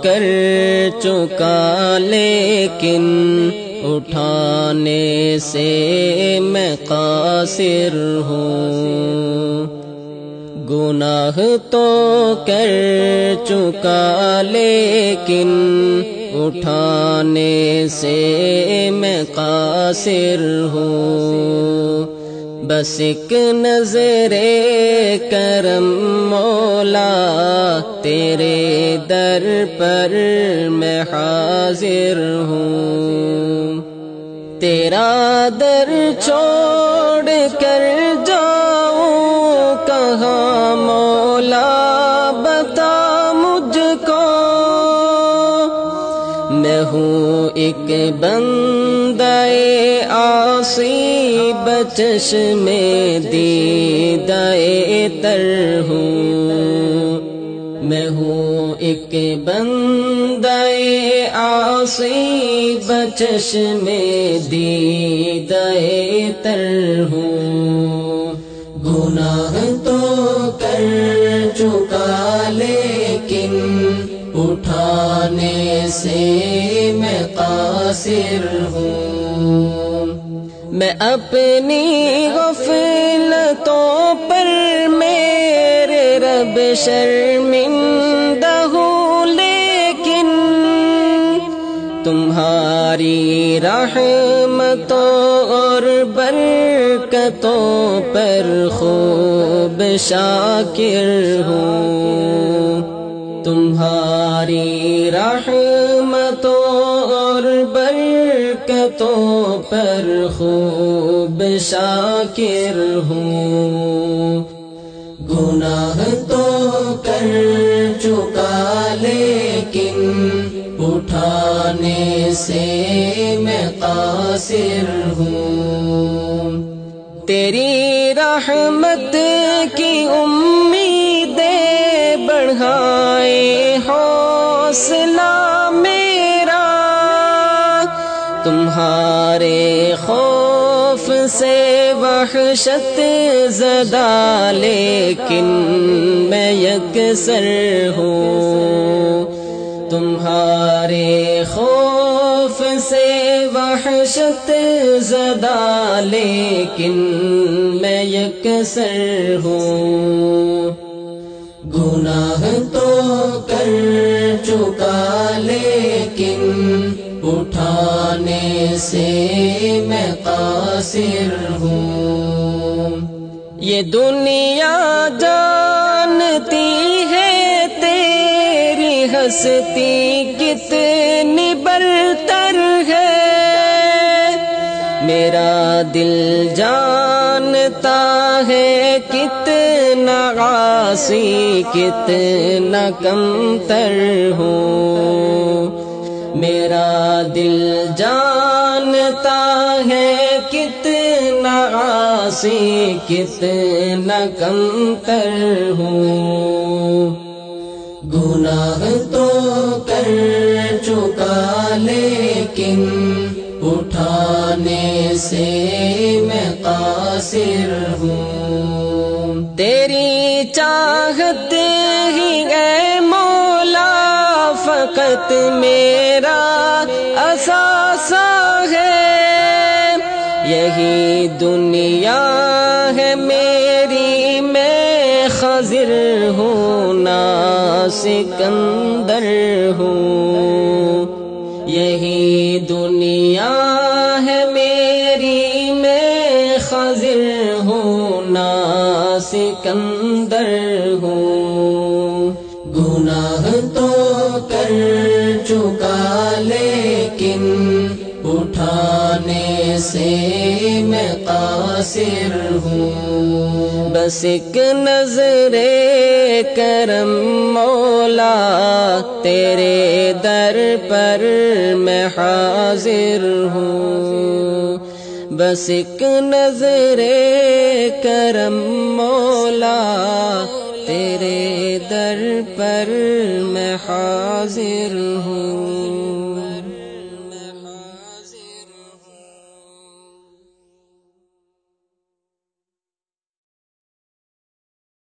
کر چکا لیکن اٹھانے سے میں قاصر ہوں، گناہ تو کر چکا لیکن اٹھانے سے میں قاصر ہوں، بس ایک نظر کرم مولا تیرے در پر میں حاضر ہوں، تیرا در چھوڑ کر جاؤں کہاں مولا بتا مجھ کو، میں ہوں ایک بندہ عاصی بچشم دیدہ تر ہوں، میں ہوں ایک بندہ عاصی بچشم دیدہ تر ہوں، گناہ تو کر چکا لیکن اٹھانے سے میں قاصر ہوں، میں اپنی غفلتوں پر میرے رب شرمندہ ہوں، لیکن تمہاری رحمتوں اور برکتوں پر خوب شاکر ہوں، تمہاری رحمتوں اور برکتوں پر خوب شاکر ہوں، گناہ تو کر چکا لیکن اٹھانے سے میں قاصر ہوں، تیری رحمت کی امیدیں بڑھائے حوصلہ میرا، تمہارے خوف سے وحشت زدہ لیکن میں یکسر ہوں، تمہارے خوف سے وحشت زدہ لیکن میں یکسر ہوں، گناہ تو کر چکا لیکن اٹھانے سے میں قاصر ہوں، یہ دنیا جانتی ہے تیری ہستی کتنی برتر ہے، میرا دل جانتا ہے کتنا عاصی کتنا کمتر ہوں، میرا دل جانتا ہے کتنا عاصی کتنا کمتر ہوں، گناہ تو کر چکا لیکن اٹھانے سے میں قاصر ہوں، تیری چاہت ہی اے مولا فقط میرا اثاثہ ہے، یہی دنیا ہے میری میں خضر ہوں نہ سکندر ہوں، یہی دنیا ہے میری میں خضر ہوں نہ سکندر ہوں، گناہ تو کر چکا لیکن اٹھانے سے میں قاصر ہوں، بس ایک نظر کرم مولا تیرے در پر میں حاضر ہوں، بس ایک نظر کرم مولا تیرے در پر میں حاضر ہوں۔